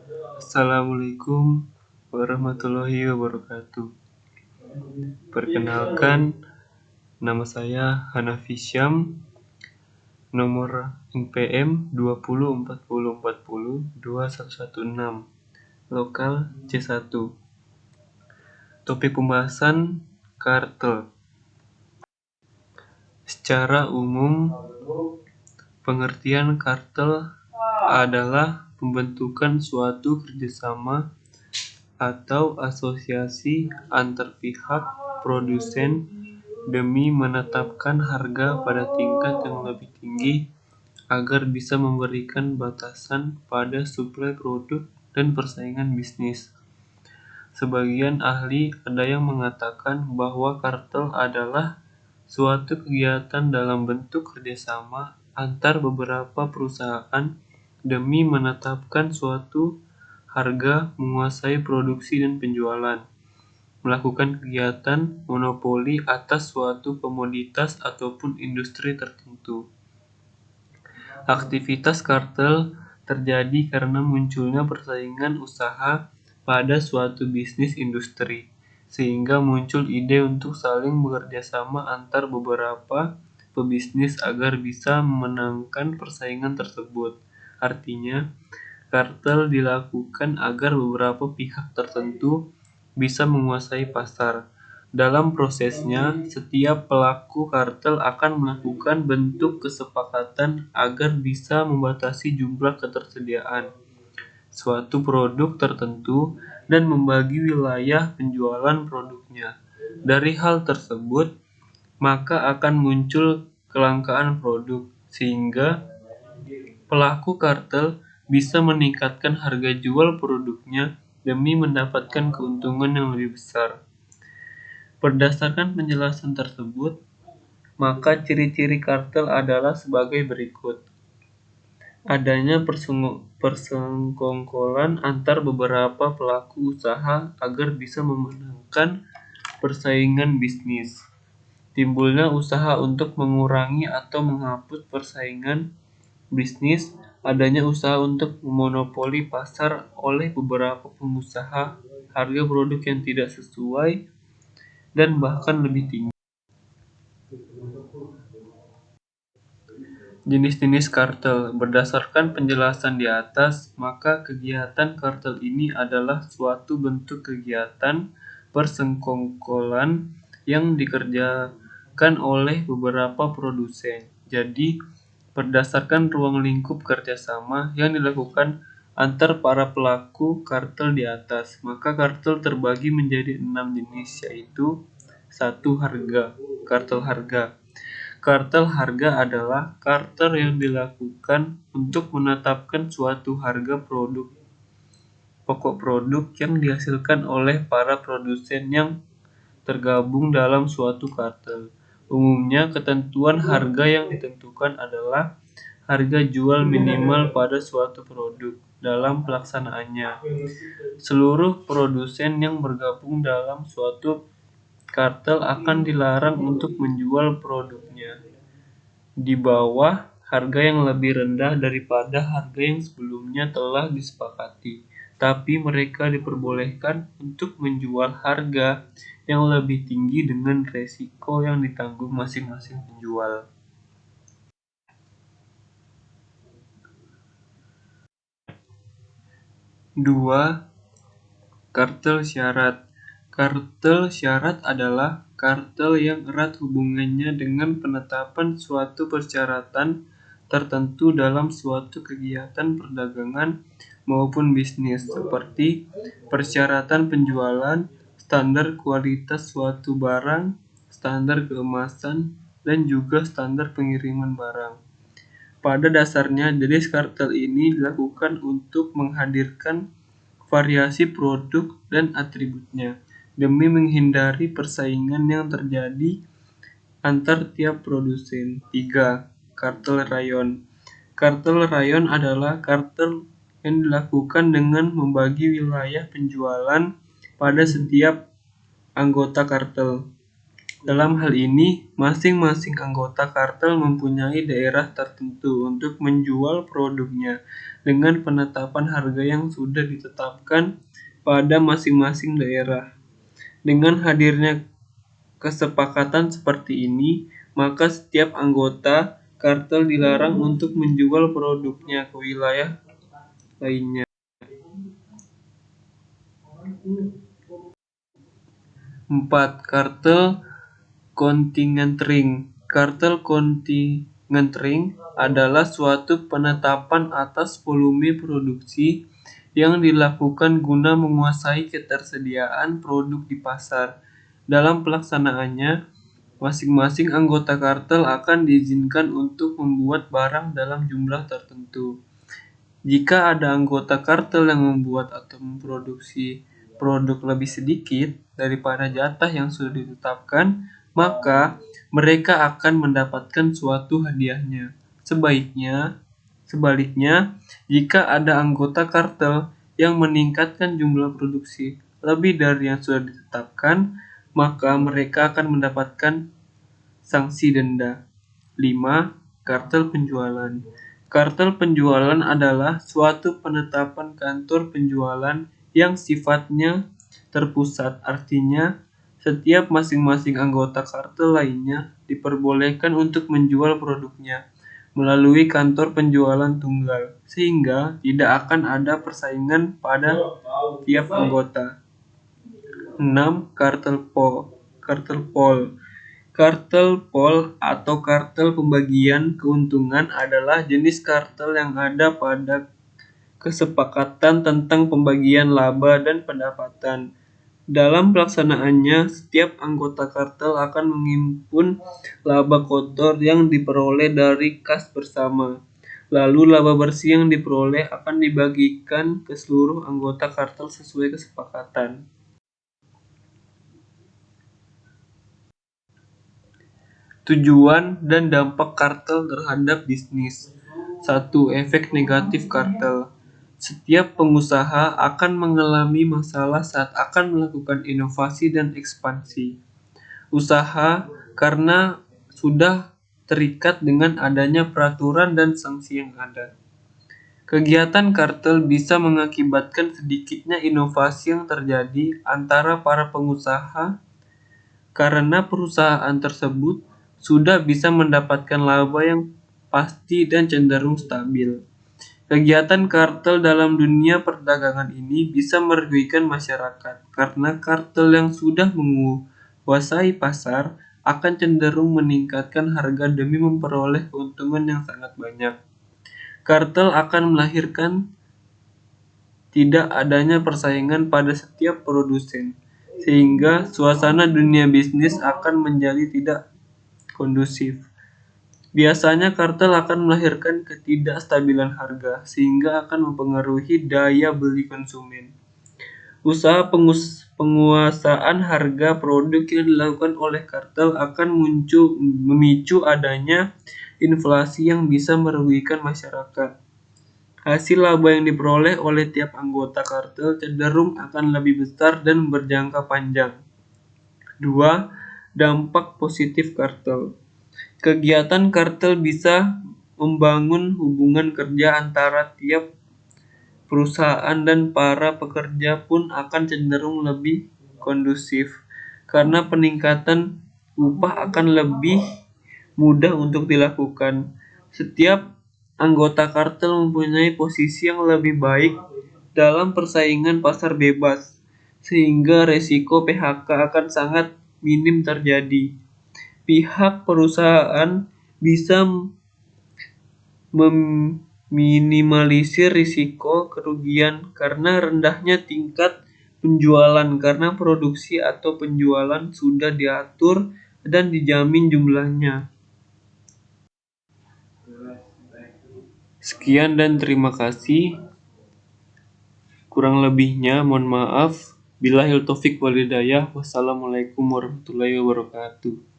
Assalamualaikum warahmatullahi wabarakatuh. Perkenalkan, nama saya Hanafi Syam, nomor NPM 2040404116, lokal C1. Topik pembahasan kartel. Secara umum, pengertian kartel adalah pembentukan suatu kerjasama atau asosiasi antar pihak produsen demi menetapkan harga pada tingkat yang lebih tinggi agar bisa memberikan batasan pada suplai produk dan persaingan bisnis. Sebagian ahli ada yang mengatakan bahwa kartel adalah suatu kegiatan dalam bentuk kerjasama antar beberapa perusahaan demi menetapkan suatu harga, menguasai produksi dan penjualan, melakukan kegiatan monopoli atas suatu komoditas ataupun industri tertentu. Aktivitas kartel terjadi karena munculnya persaingan usaha pada suatu bisnis industri, sehingga muncul ide untuk saling bekerjasama antar beberapa pebisnis agar bisa memenangkan persaingan tersebut. Artinya, kartel dilakukan agar beberapa pihak tertentu bisa menguasai pasar. Dalam prosesnya, setiap pelaku kartel akan melakukan bentuk kesepakatan agar bisa membatasi jumlah ketersediaan suatu produk tertentu dan membagi wilayah penjualan produknya. Dari hal tersebut, maka akan muncul kelangkaan produk, sehingga pelaku kartel bisa meningkatkan harga jual produknya demi mendapatkan keuntungan yang lebih besar. Berdasarkan penjelasan tersebut, maka ciri-ciri kartel adalah sebagai berikut. Adanya persekongkolan antar beberapa pelaku usaha agar bisa memenangkan persaingan bisnis. Timbulnya usaha untuk mengurangi atau menghapus persaingan bisnis, adanya usaha untuk memonopoli pasar oleh beberapa pengusaha, harga produk yang tidak sesuai, dan bahkan lebih tinggi. Jenis-jenis kartel. Berdasarkan penjelasan di atas, maka kegiatan kartel ini adalah suatu bentuk kegiatan persekongkolan yang dikerjakan oleh beberapa produsen. Jadi, berdasarkan ruang lingkup kerjasama yang dilakukan antar para pelaku kartel di atas, maka kartel terbagi menjadi 6 jenis, yaitu 1. Harga. Kartel harga. Kartel harga adalah kartel yang dilakukan untuk menetapkan suatu harga pokok produk yang dihasilkan oleh para produsen yang tergabung dalam suatu kartel. Umumnya, ketentuan harga yang ditentukan adalah harga jual minimal pada suatu produk. Dalam pelaksanaannya, seluruh produsen yang bergabung dalam suatu kartel akan dilarang untuk menjual produknya di bawah harga yang lebih rendah daripada harga yang sebelumnya telah disepakati, tapi mereka diperbolehkan untuk menjual harga yang lebih tinggi dengan resiko yang ditanggung masing-masing penjual. Dua, kartel syarat. Kartel syarat adalah kartel yang erat hubungannya dengan penetapan suatu persyaratan tertentu dalam suatu kegiatan perdagangan maupun bisnis, seperti persyaratan penjualan, standar kualitas suatu barang, standar keemasan, dan juga standar pengiriman barang. Pada dasarnya, jenis kartel ini dilakukan untuk menghadirkan variasi produk dan atributnya, demi menghindari persaingan yang terjadi antar tiap produsen. 3. Kartel rayon. Kartel rayon adalah kartel yang dilakukan dengan membagi wilayah penjualan pada setiap anggota kartel. Dalam hal ini, masing-masing anggota kartel mempunyai daerah tertentu untuk menjual produknya, dengan penetapan harga yang sudah ditetapkan pada masing-masing daerah. Dengan hadirnya kesepakatan seperti ini, maka setiap anggota kartel dilarang untuk menjual produknya ke wilayah lainnya. 4. Kartel kontingentering. Kartel kontingentering adalah suatu penetapan atas volume produksi yang dilakukan guna menguasai ketersediaan produk di pasar. Dalam pelaksanaannya, masing-masing anggota kartel akan diizinkan untuk membuat barang dalam jumlah tertentu. Jika ada anggota kartel yang membuat atau memproduksi produk lebih sedikit daripada jatah yang sudah ditetapkan, maka mereka akan mendapatkan suatu hadiahnya. Sebaliknya, jika ada anggota kartel yang meningkatkan jumlah produksi lebih dari yang sudah ditetapkan, maka mereka akan mendapatkan sanksi denda. 5. Kartel penjualan. Kartel penjualan adalah suatu penetapan kantor penjualan yang sifatnya terpusat, artinya setiap masing-masing anggota kartel lainnya diperbolehkan untuk menjual produknya melalui kantor penjualan tunggal, sehingga tidak akan ada persaingan pada tiap anggota. 6. Kartel pol. Kartel pol atau kartel pembagian keuntungan adalah jenis kartel yang ada pada kesepakatan tentang pembagian laba dan pendapatan. Dalam pelaksanaannya, setiap anggota kartel akan menghimpun laba kotor yang diperoleh dari kas bersama. Lalu laba bersih yang diperoleh akan dibagikan ke seluruh anggota kartel sesuai kesepakatan. Tujuan dan dampak kartel terhadap bisnis. 1. Efek negatif kartel. Setiap pengusaha akan mengalami masalah saat akan melakukan inovasi dan ekspansi usaha karena sudah terikat dengan adanya peraturan dan sanksi yang ada. Kegiatan kartel bisa mengakibatkan sedikitnya inovasi yang terjadi antara para pengusaha karena perusahaan tersebut sudah bisa mendapatkan laba yang pasti dan cenderung stabil. Kegiatan kartel dalam dunia perdagangan ini bisa merugikan masyarakat karena kartel yang sudah menguasai pasar akan cenderung meningkatkan harga demi memperoleh keuntungan yang sangat banyak. Kartel akan melahirkan tidak adanya persaingan pada setiap produsen, sehingga suasana dunia bisnis akan menjadi tidak kondusif. Biasanya kartel akan melahirkan ketidakstabilan harga, sehingga akan mempengaruhi daya beli konsumen. Usaha penguasaan harga produk yang dilakukan oleh kartel akan memicu adanya inflasi yang bisa merugikan masyarakat. Hasil laba yang diperoleh oleh tiap anggota kartel cenderung akan lebih besar dan berjangka panjang. 2. Dampak positif kartel. Kegiatan kartel bisa membangun hubungan kerja antara tiap perusahaan dan para pekerja pun akan cenderung lebih kondusif karena peningkatan upah akan lebih mudah untuk dilakukan. Setiap anggota kartel mempunyai posisi yang lebih baik dalam persaingan pasar bebas, sehingga resiko PHK akan sangat minim terjadi. Pihak perusahaan bisa meminimalisir risiko kerugian karena rendahnya tingkat penjualan karena produksi atau penjualan sudah diatur dan dijamin jumlahnya. Sekian dan terima kasih. Kurang lebihnya mohon maaf. Billahil taufik wal hidayah. Wassalamualaikum warahmatullahi wabarakatuh.